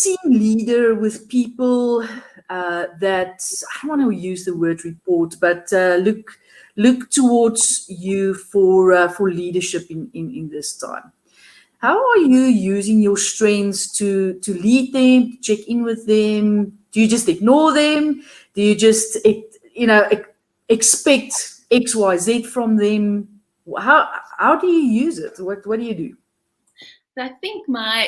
team leader with people that, I don't want to use the word report, but look towards you for leadership in this time. How are you using your strengths to lead them, to check in with them? Do you just ignore them? Do you just expect X, Y, Z from them? How do you use it? What do you do? I think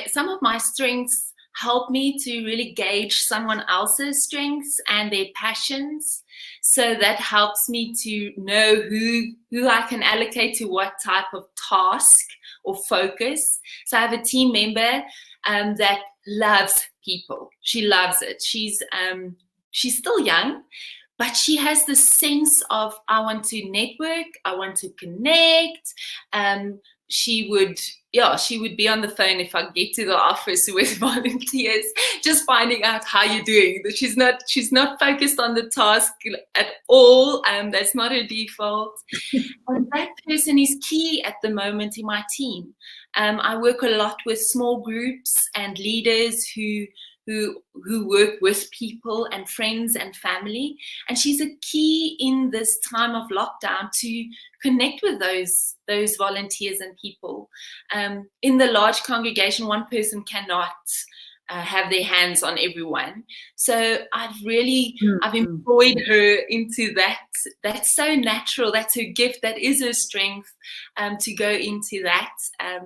some of my strengths help me to really gauge someone else's strengths and their passions. So that helps me to know who I can allocate to what type of task or focus. So I have a team member that loves people. She loves it. She's still young, but she has this sense of, I want to network, I want to connect. She would be on the phone if I get to the office with volunteers, just finding out how you're doing. She's not focused on the task at all. That's not her default. And that person is key at the moment in my team. I work a lot with small groups and leaders who work with people and friends and family. And she's a key in this time of lockdown to connect with those volunteers and people. In the large congregation, one person cannot have their hands on everyone. So I've employed her into that. That's so natural. That's her gift. That is her strength, to go into that. I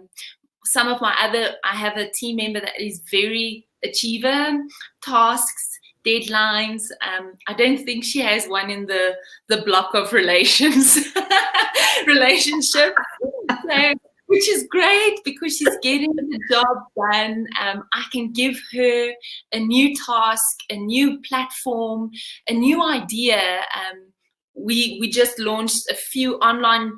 have a team member that is very achiever, tasks, deadlines. I don't think she has one in the block of relationship, so, which is great because she's getting the job done. I can give her a new task, a new platform, a new idea. We just launched a few online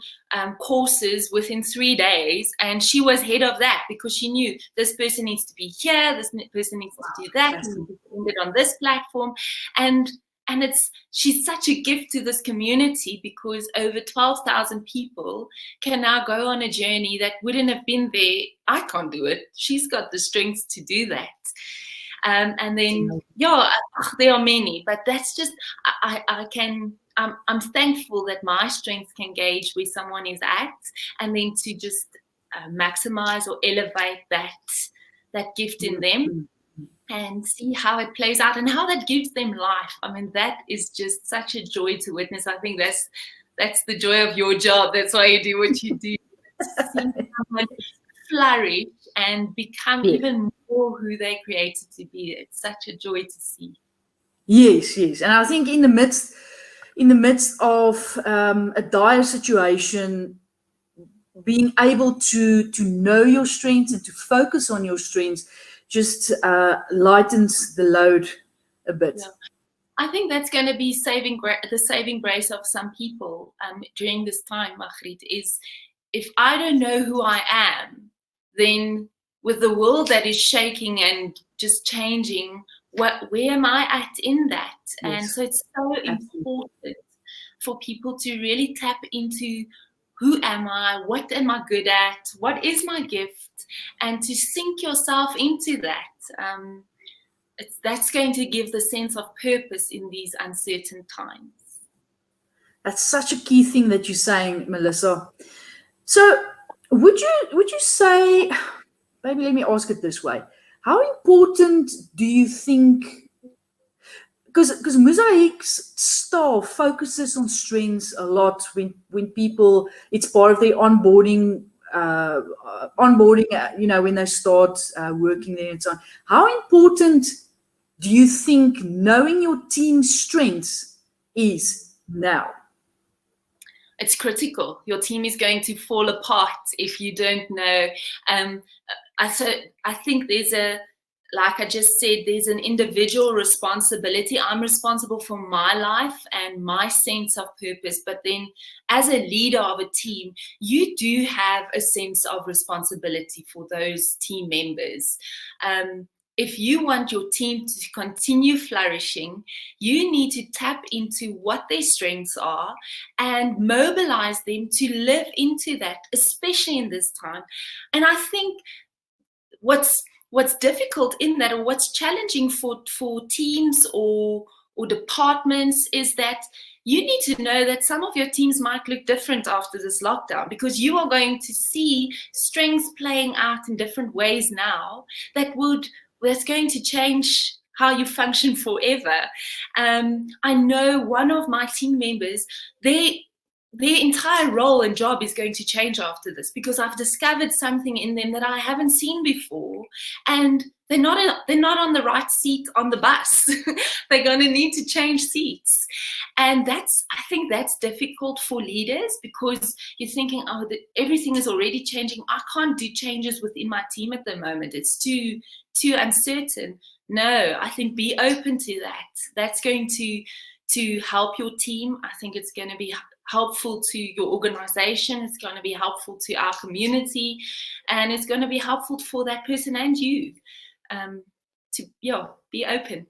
courses within 3 days, and she was head of that because she knew this person needs to be here, this person needs to do that, and needs to send it on this platform. And she's such a gift to this community because over 12,000 people can now go on a journey that wouldn't have been there. I can't do it. She's got the strength to do that. And then, there are many, but that's just, I'm thankful that my strengths can gauge where someone is at, and then to just maximize or elevate that gift in them and see how it plays out and how that gives them life. I mean, that is just such a joy to witness. I think that's the joy of your job. That's why you do what you do. Seeing someone flourish and become even more who they created to be. It's such a joy to see. Yes. And I think in the midst of a dire situation, being able to know your strengths and to focus on your strengths just lightens the load a bit. Yeah. I think that's going to be the saving grace of some people during this time, Magriet, is if I don't know who I am, then with the world that is shaking and just changing, where am I at in that? Yes. And so it's so important for people to really tap into who am I, what am I good at, what is my gift, and to sink yourself into that. That's going to give the sense of purpose in these uncertain times. That's such a key thing that you're saying, Melissa. So would you say, maybe let me ask it this way, how important do you think, because Mosaic's staff focuses on strengths a lot when people, it's part of their onboarding, when they start working there and so on. How important do you think knowing your team's strengths is now? It's critical. Your team is going to fall apart if you don't know. I think like I just said, there's an individual responsibility. I'm responsible for my life and my sense of purpose. But then as a leader of a team, you do have a sense of responsibility for those team members. If you want your team to continue flourishing, you need to tap into what their strengths are and mobilize them to live into that, especially in this time. And I think what's what's difficult in that, or what's challenging for teams or departments, is that you need to know that some of your teams might look different after this lockdown, because you are going to see strengths playing out in different ways now that's going to change how you function forever. I know one of my team members, their entire role and job is going to change after this, because I've discovered something in them that I haven't seen before, and they're not on the right seat on the bus. They're going to need to change seats, and I think that's difficult for leaders, because you're thinking, oh, everything is already changing. I can't do changes within my team at the moment. It's too uncertain. No, I think be open to that. That's going to help your team. I think it's going to be helpful to your organization. It's going to be helpful to our community, and it's going to be helpful for that person and you, to be open.